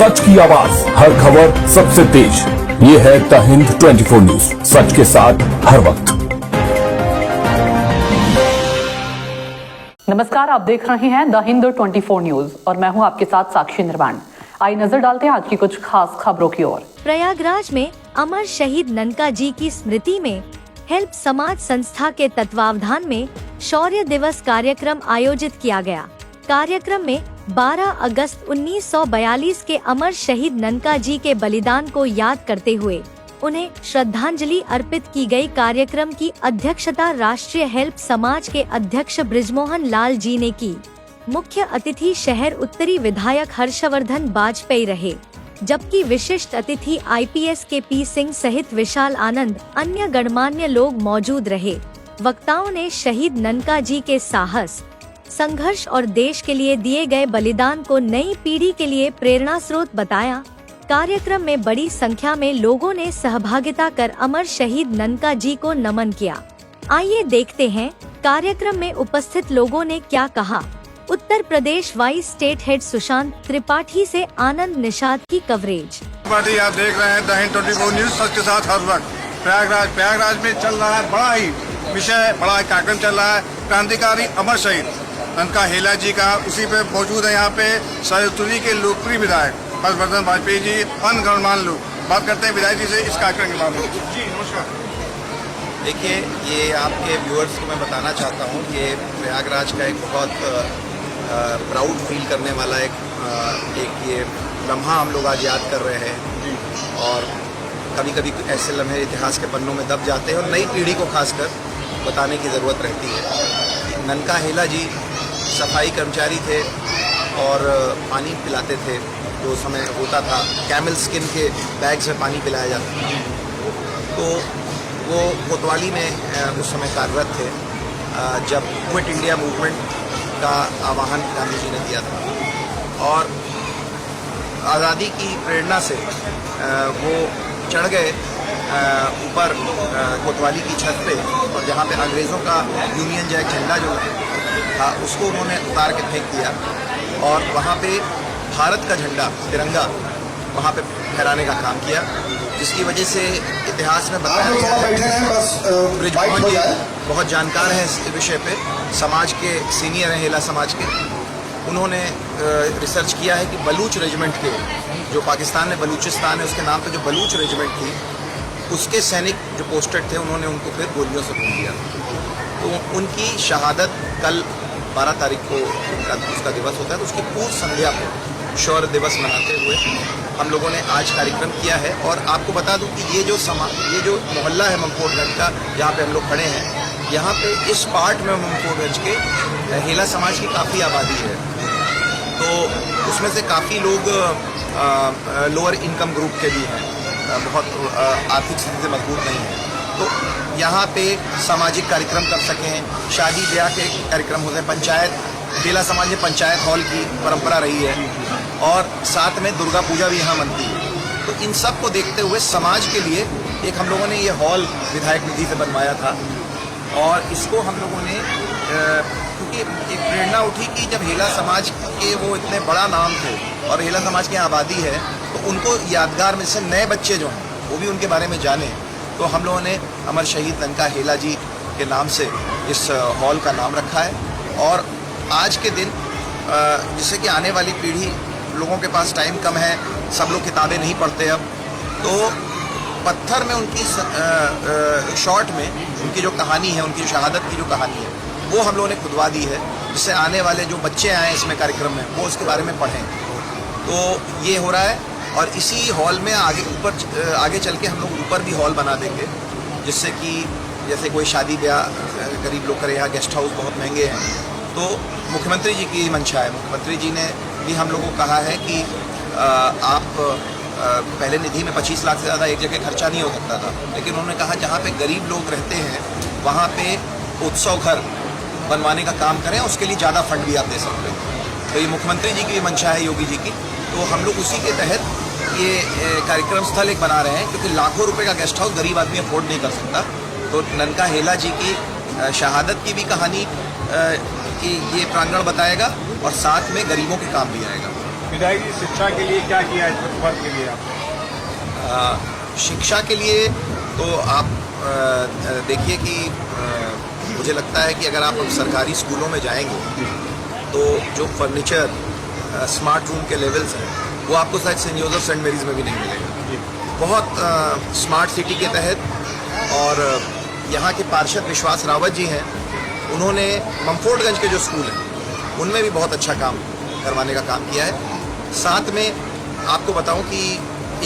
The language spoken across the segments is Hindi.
सच की आवाज, हर खबर सबसे तेज। ये है द हिंद 24 न्यूज, सच के साथ हर वक्त। नमस्कार, आप देख रहे हैं द हिंद 24 न्यूज और मैं हूं आपके साथ साक्षी निर्वाण। आइए नजर डालते हैं आज की कुछ खास खबरों की ओर। प्रयागराज में अमर शहीद ननका जी की स्मृति में हेल्प समाज संस्था के तत्वावधान में शौर्य दिवस कार्यक्रम आयोजित किया गया। कार्यक्रम में 12 अगस्त 1942 के अमर शहीद ननका जी के बलिदान को याद करते हुए उन्हें श्रद्धांजलि अर्पित की गई। कार्यक्रम की अध्यक्षता राष्ट्रीय हेल्प समाज के अध्यक्ष बृजमोहन लाल जी ने की। मुख्य अतिथि शहर उत्तरी विधायक हर्षवर्धन बाजपेयी रहे, जबकि विशिष्ट अतिथि IPS के P सिंह सहित विशाल आनंद अन्य गणमान्य लोग मौजूद रहे। वक्ताओं ने शहीद ननका जी के साहस, संघर्ष और देश के लिए दिए गए बलिदान को नई पीढ़ी के लिए प्रेरणा स्रोत बताया। कार्यक्रम में बड़ी संख्या में लोगों ने सहभागिता कर अमर शहीद ननका जी को नमन किया। आइए देखते हैं कार्यक्रम में उपस्थित लोगों ने क्या कहा। Uttar Pradesh vice state head Sushant Tripathi से आनंद निषाद की कवरेज। त्रिपाठी, आप देख रहे हैं द हिंद 24 न्यूज, सच के साथ हर वक्त। प्रयागराज में चल रहा है बड़ा ही विषय, बड़ा कार्यक्रम चल रहा है। क्रांतिकारी अमर शहीद ननका हेला जी का, उसी पे मौजूद है यहाँ पे शहर के लोकप्रिय विधायक हर्षवर्धन बाजपेयी जी, अन्य गणमान्य लोग। बात करते हैं विधायक जी से इस कार्यक्रम के बारे में। जी नमस्कार। देखिए, ये आपके व्यूअर्स को मैं बताना चाहता हूँ कि प्रयागराज का एक बहुत प्राउड फील करने वाला एक ये लम्हा हम लोग आज याद कर रहे हैं। और कभी कभी ऐसे लम्हे इतिहास के पन्नों में दब जाते हैं और नई पीढ़ी को खासकर बताने की ज़रूरत रहती है। ननका हेला जी सफाई कर्मचारी थे और पानी पिलाते थे, जो समय होता था कैमल स्किन के बैग्स में पानी पिलाया जाता था। तो वो कोतवाली में उस समय कार्यरत थे जब क्विट इंडिया मूवमेंट का आह्वान गांधी जी ने दिया था। और आज़ादी की प्रेरणा से वो चढ़ गए ऊपर कोतवाली की छत पे, और जहाँ पे अंग्रेज़ों का यूनियन जैक झंडा जो था उसको उन्होंने उतार के फेंक दिया और वहाँ पे भारत का झंडा, तिरंगा, वहाँ पे फहराने का काम किया, जिसकी वजह से इतिहास में बताया गया है। बृजमोहन जी बहुत जानकार हैं इस विषय पे, समाज के सीनियर हैं हेला समाज के। उन्होंने रिसर्च किया है कि बलूच रेजिमेंट के, जो पाकिस्तान में बलूचिस्तान है उसके नाम पे जो बलूच रेजिमेंट थी, उसके सैनिक जो पोस्टेड थे उन्होंने उनको फिर गोलियों से भून दिया। तो उनकी शहादत कल 12 तारीख को उसका दिवस होता है, तो उसकी पूर्व संध्या पर शौर्य दिवस मनाते हुए हम लोगों ने आज कार्यक्रम किया है। और आपको बता दूं कि ये जो मोहल्ला है ममकोटगंज का, जहाँ पे हम लोग खड़े हैं, यहाँ पे इस पार्ट में ममकोटगंज के हेला समाज की काफ़ी आबादी है। तो उसमें से काफ़ी लोग लोअर इनकम ग्रुप के भी हैं, बहुत आर्थिक स्थिति से मजबूत नहीं है। तो यहाँ पे सामाजिक कार्यक्रम कर सकें, शादी ब्याह के कार्यक्रम होते हैं। पंचायत, हेला समाज में पंचायत हॉल की परंपरा रही है और साथ में दुर्गा पूजा भी यहाँ मनती है। तो इन सब को देखते हुए समाज के लिए एक हम लोगों ने ये हॉल विधायक निधि से बनवाया था। और इसको हम लोगों ने क्योंकि एक प्रेरणा उठी कि जब हेला समाज के वो इतने बड़ा नाम थे और हेला समाज की आबादी है, तो उनको यादगार में से नए बच्चे जो हैं वो भी उनके बारे में जाने। तो हम लोगों ने अमर शहीद ननका हेला जी के नाम से इस हॉल का नाम रखा है। और आज के दिन जिससे कि आने वाली पीढ़ी, लोगों के पास टाइम कम है, सब लोग किताबें नहीं पढ़ते अब, तो पत्थर में उनकी शॉर्ट में उनकी जो कहानी है, उनकी शहादत की जो कहानी है, वो हम लोगों ने खुदवा दी है, जिससे आने वाले जो बच्चे आए इसमें कार्यक्रम में वो उसके बारे में पढ़ें। तो ये हो रहा है। और इसी हॉल में आगे चल के हम लोग ऊपर भी हॉल बना देंगे, जिससे कि जैसे कोई शादी ब्याह गरीब लोग करें, यहाँ गेस्ट हाउस बहुत महंगे हैं। तो मुख्यमंत्री जी की मंशा है, मुख्यमंत्री जी ने भी हम लोगों को कहा है कि आप पहले निधि में 25 लाख से ज़्यादा एक जगह खर्चा नहीं हो सकता था, लेकिन उन्होंने कहा जहाँ पे गरीब लोग रहते हैं वहाँ पे उत्सव घर बनवाने का काम करें, उसके लिए ज़्यादा फंड भी आप दे सकते हैं। तो ये मुख्यमंत्री जी की मंशा है, योगी जी की। तो हम लोग उसी के तहत ये कार्यक्रम स्थल एक बना रहे हैं, क्योंकि लाखों रुपए का गेस्ट हाउस गरीब आदमी अफोर्ड नहीं कर सकता। तो ननका हेला जी की शहादत की भी कहानी कि ये प्रांगण बताएगा और साथ में गरीबों के काम भी आएगा। विधायक जी शिक्षा के लिए क्या किया है इस वर्ग के लिए आपने? शिक्षा के लिए तो आप देखिए कि मुझे लगता है कि अगर आप सरकारी स्कूलों में जाएंगे तो जो फर्नीचर स्मार्ट रूम के लेवल्स हैं वो आपको शायद सेंट जोसेफ सेंट मेरीज में भी नहीं मिलेगा। बहुत स्मार्ट सिटी के तहत और यहाँ के पार्षद विश्वास रावत जी हैं, उन्होंने ममफोर्डगंज के जो स्कूल हैं उनमें भी बहुत अच्छा काम करवाने का काम किया है। साथ में आपको बताऊं कि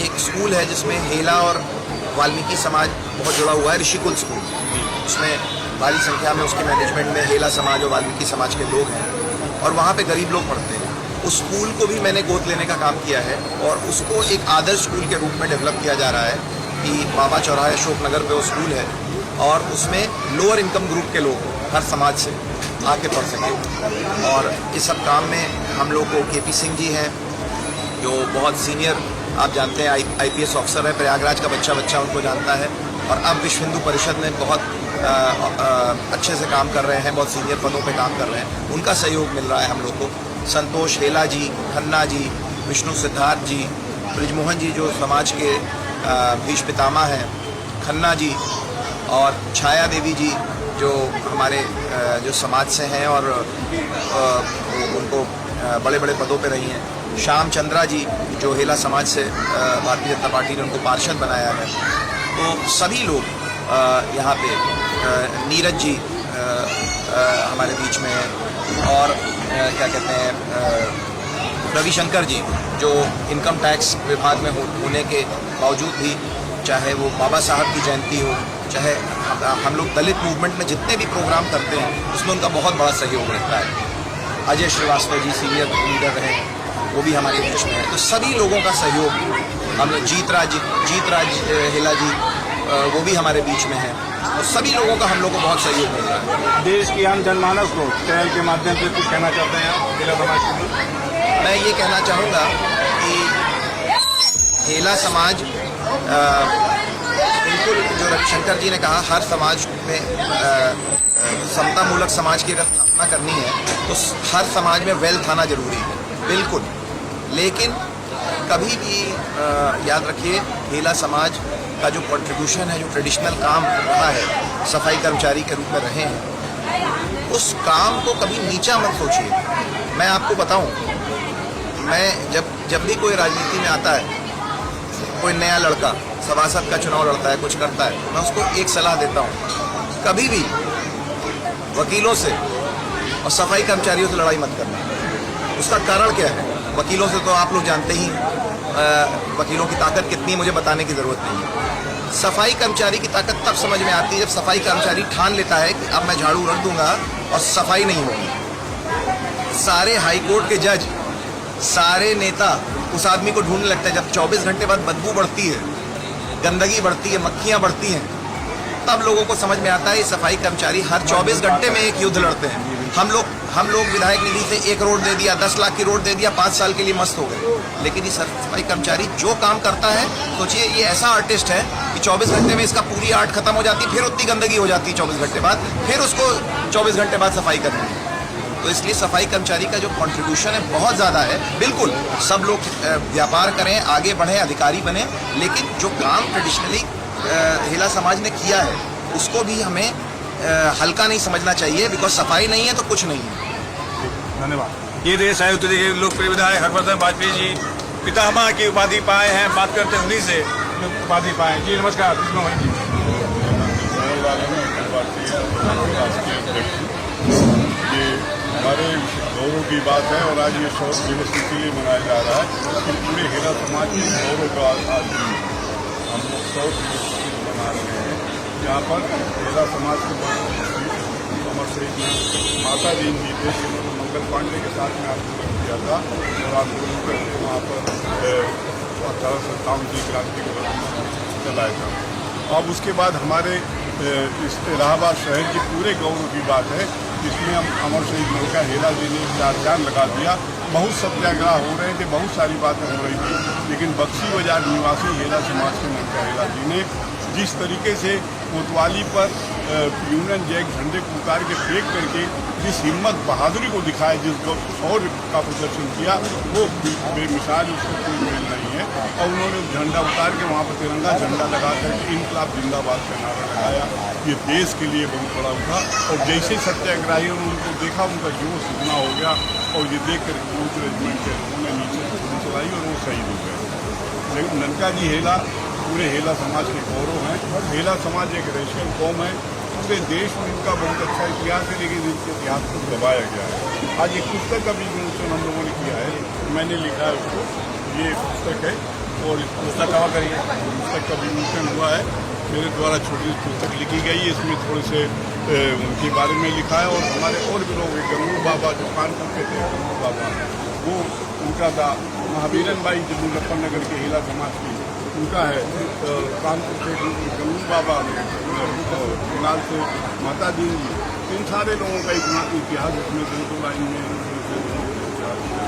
एक स्कूल है जिसमें हेला और वाल्मीकि समाज बहुत जुड़ा हुआ है, ऋषिकुल स्कूल। उसमें भारी संख्या में उसके मैनेजमेंट में हेला समाज और वाल्मीकि समाज के लोग हैं और वहाँ पे गरीब लोग पढ़ते हैं। उस स्कूल को भी मैंने गोद लेने का काम किया है और उसको एक आदर्श स्कूल के रूप में डेवलप किया जा रहा है कि बाबा चौराहे अशोक नगर पे वो स्कूल है और उसमें लोअर इनकम ग्रुप के लोग हर समाज से आके पढ़ सकें। और इस सब काम में हम लोग को केपी सिंह जी हैं जो बहुत सीनियर, आप जानते हैं IPS ऑफिसर है, प्रयागराज का बच्चा उनको जानता है और अब विश्व हिंदू परिषद में बहुत अच्छे से काम कर रहे हैं, बहुत सीनियर पदों पे काम कर रहे हैं, उनका सहयोग मिल रहा है हम लोग को। संतोष हेला जी, खन्ना जी, विष्णु सिद्धार्थ जी, ब्रिजमोहन जी जो समाज के भीष्म पितामह हैं, खन्ना जी और छाया देवी जी जो हमारे जो समाज से हैं और उनको बड़े बड़े पदों पे रही हैं, श्याम चंद्रा जी जो हेला समाज से भारतीय जनता पार्टी ने उनको पार्षद बनाया है। तो सभी लोग यहाँ पे, नीरज जी हमारे बीच में हैं और क्या कहते हैं रविशंकर जी जो इनकम टैक्स विभाग में होने के बावजूद भी, चाहे वो बाबा साहब की जयंती हो, चाहे हम लोग दलित मूवमेंट में जितने भी प्रोग्राम करते हैं उसमें उनका बहुत बड़ा सहयोग रहता है। अजय श्रीवास्तव जी सीनियर लीडर रहे, वो भी हमारे बीच में है। तो सभी लोगों का सहयोग, हम जीतराज हेला जी वो भी हमारे बीच में है और सभी लोगों का हम लोग को बहुत सहयोग मिल रहा है। देश की आम जनमानस को चैनल के माध्यम से कुछ कहना चाहते हैं आप हेला समाज के? मैं ये कहना चाहूँगा कि हेला समाज बिल्कुल जो रविशंकर जी ने कहा, हर समाज में समतामूलक समाज की अगर स्थापना करनी है तो हर समाज में वेल्थ आना जरूरी है, बिल्कुल। लेकिन कभी भी याद रखिए, हेला समाज का जो कंट्रीब्यूशन है, जो ट्रेडिशनल काम रहा है, सफाई कर्मचारी के रूप में रहे हैं, उस काम को कभी नीचा मत सोचिए। मैं आपको बताऊं, मैं जब भी कोई राजनीति में आता है, कोई नया लड़का सभासद का चुनाव लड़ता है, कुछ करता है, मैं उसको एक सलाह देता हूं, कभी भी वकीलों से और सफाई कर्मचारियों से लड़ाई मत करना। उसका कारण क्या है? वकीलों से तो आप लोग जानते ही, वकीलों की ताकत कितनी है मुझे बताने की ज़रूरत नहीं है। सफाई कर्मचारी की ताकत तब समझ में आती है जब सफाई कर्मचारी ठान लेता है कि अब मैं झाड़ू रख दूंगा और सफाई नहीं होगी। सारे हाईकोर्ट के जज, सारे नेता उस आदमी को ढूंढने लगते हैं जब 24 घंटे बाद बदबू बढ़ती है, गंदगी बढ़ती है, मक्खियाँ बढ़ती हैं, तब लोगों को समझ में आता है सफाई कर्मचारी हर 24 घंटे में एक युद्ध लड़ते हैं। हम लोग विधायक निधि से 1 करोड़ दे दिया, 10 लाख की रोड दे दिया, 5 साल के लिए मस्त हो गए। लेकिन ये सफाई कर्मचारी जो काम करता है, सोचिए ये ऐसा आर्टिस्ट है कि 24 घंटे में इसका पूरी आर्ट खत्म हो जाती है, फिर उतनी गंदगी हो जाती है 24 घंटे बाद, फिर उसको 24 घंटे बाद सफाई करनी है। तो इसलिए सफाई कर्मचारी का जो कंट्रीब्यूशन है बहुत ज़्यादा है। बिल्कुल सब लोग व्यापार करें, आगे बढ़ें, अधिकारी बने, लेकिन जो काम ट्रेडिशनली हेला समाज ने किया है उसको भी हमें हल्का नहीं समझना चाहिए, बिकॉज सफाई नहीं है तो कुछ नहीं है। धन्यवाद। ये देश आयुक्त जी के लोकप्रिय विधायक हरप्रसाद वाजपेयी जी पितामह की उपाधि पाए हैं, बात करते हैं उन्हीं से उपाधि पाए। जी नमस्कार। ये हमारे गौरव की बात है और आज ये शौर्य दिवस इसीलिए मनाया जा रहा है कि पूरे हेला समाज के गौरव का आज हम लोग शौर्य दिवस मना रहे हैं। यहाँ पर हेला समाज के अमर शहीद माता जी जी थे, जिन्होंने मंगल पांडे के साथ में आंदोलन किया था और आंदोलन करके वहाँ पर 1857 की क्रांति को चलाया था। अब उसके बाद हमारे इस इलाहाबाद शहर के पूरे गौरव की बात है, इसमें हम अमर शहीद ननका हेला जी ने 4 चांद लगा दिया बहुत सत्याग्रह हो रहे थे, बहुत सारी बातें हो रही थी, लेकिन बक्सी बाजार निवासी हेला समाज के ननका हेला जी ने जिस तरीके से कोतवाली पर यूनियन जैक झंडे को उतार के फेंक करके जिस हिम्मत बहादुरी को दिखाया, जिस शौर्य का प्रदर्शन किया, वो बेमिसाल, उसको कोई मेल नहीं है। और उन्होंने झंडा उतार के वहाँ पर तिरंगा झंडा लगा कर इनकलाब जिंदाबाद का नारा लगाया। ये देश के लिए बहुत बड़ा उठा। और जैसे सत्याग्रहियों ने उनको देखा, उनका जोश इतना हो गया, और ये देख कर कोच रेजिमेंट के लोगों ने नीचे से गोली चलाई और वो शहीद हो गए। लेकिन ननका जी हेला पूरे हेला समाज के गौरव हैं। हेला समाज एक रेशियल कौम है, पूरे देश में इनका बहुत अच्छा इतिहास है, लेकिन इनके इतिहास को दबाया गया है। आज एक पुस्तक का भी विमोचन हम लोगों ने किया है, मैंने लिखा है उसको, ये पुस्तक है, और इस पुस्तक कवर करिए, पुस्तक का विमोचन हुआ है, मेरे द्वारा छोटी पुस्तक लिखी गई है। इसमें थोड़े से उनके बारे में लिखा है, और हमारे और भी लोग, गंगू बाबा जो कानपुर के थे, गंगू बाबा वो उनका था, महावीरन बाई जो मुजफ्फरनगर के हेला समाज की, उनका है, कानपुर से गंगू बाबा, फिलहाल से माता दीन जी, इन सारे लोगों का इतिहास उसमें दो लाइन में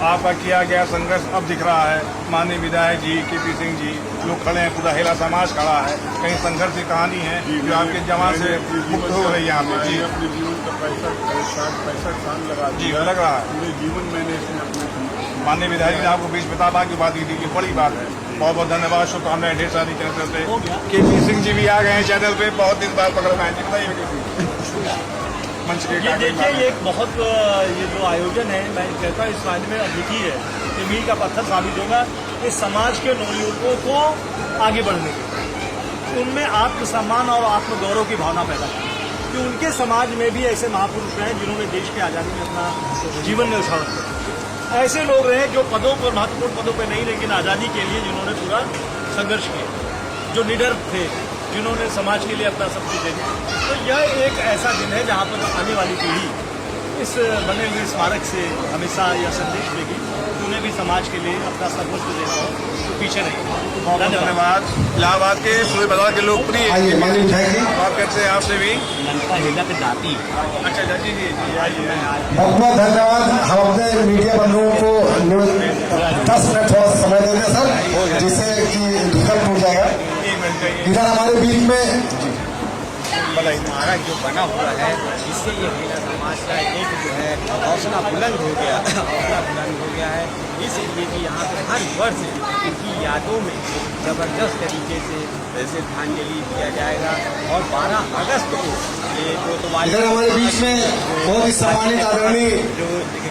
आपका किया गया संघर्ष अब दिख रहा है। माननीय विधायक जी, केपी सिंह जी लोग खड़े हैं, पूरा हेला समाज खड़ा है। कहीं संघर्ष की कहानी है जो आपके जमा से मुक्त हो रही है यहाँ पे। जी, अपने जीवन का 65 साल लगा जी लग रहा है, पूरे जीवन मैंने इसमें अपने माननीय विधायक जी ने आपको बीच पिताबा की बात की थी, ये बड़ी बात है। बहुत बहुत धन्यवाद, शुभकामनाएं ढेर सारी चैनल पे। केपी सिंह जी भी आ गए हैं चैनल पे, बहुत दिन बाद पकड़ में आए जी, बताइए मंच के। ये देखिए, ये एक बहुत ये जो आयोजन है, मैं कहता हूँ इस राज्य में अद्वितीय है, ये मील का पत्थर साबित होगा इस समाज के नवयुवकों को आगे बढ़ने के, उनमें आत्मसम्मान और आत्मगौरव की भावना पैदा की, कि उनके समाज में भी ऐसे महापुरुष हैं जिन्होंने देश की आज़ादी में अपना जीवन न्यौछावर किया। ऐसे लोग रहे जो पदों पर, महत्वपूर्ण पदों पर नहीं, लेकिन आज़ादी के लिए जिन्होंने पूरा संघर्ष किया, जो निडर थे, जिन्होंने समाज के लिए अपना सब कुछ दे दिया। तो यह एक ऐसा दिन है जहाँ पर आने वाली पीढ़ी इस बने हुए स्मारक से हमेशा यह संदेश देगी कि उन्हें भी समाज के लिए अपना सर्वस्व देना हो, तो पीछे नहीं। बहुत धन्यवाद। इलाहाबाद के सूर्य बाजार के लोकप्रिय बात करते हैं आपसे भी। हेला पे जाती अच्छा जी जी आइए। बहुत बहुत धन्यवाद। हम अपने मीडिया बंधुओं को 10 मिनट थोड़ा समय दे दें सर, जिससे कि विकल्प टूट जाएगा। इधर हमारे बीच में स्मारक जो बना हुआ है, इससे ये हेला समाज का एक जो है हौसला बुलंद हो गया है, इसलिए कि यहाँ पे हर वर्ष इनकी यादों में जबरदस्त तरीके से श्रद्धांजलि दिया जाएगा। और 12 अगस्त को ये कोतवाली, इधर हमारे बीच में बहुत ही सम्मानित आदरणीय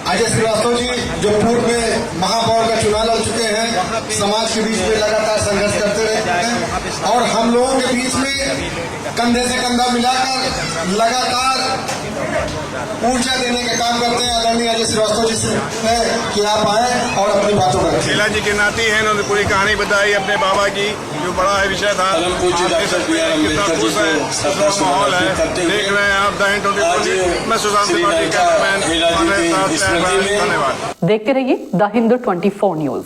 अजय श्रीवास्तव जी, जो पूर्व में महापौर का चुनाव लड़ चुके हैं, समाज के बीच में लगातार संघर्ष करते रहते हैं, और हम लोगों के बीच में कंधे से कंधा मिलाकर लगातार ऊर्जा देने का काम करते हैं। आदरणीय अजय श्रीवास्तव जी से कि आप आए और अपनी बातों का हेला जी के नाती हैं, उन्होंने पूरी कहानी बताई अपने बाबा की, जो बड़ा है विषय था। कितना खुश है, माहौल है, देख रहे हैं आप द हिंद 24। मैं सुशांत त्रिपाठी, कैमरामैन, धन्यवाद। देखते रहिए द हिंद 24 न्यूज।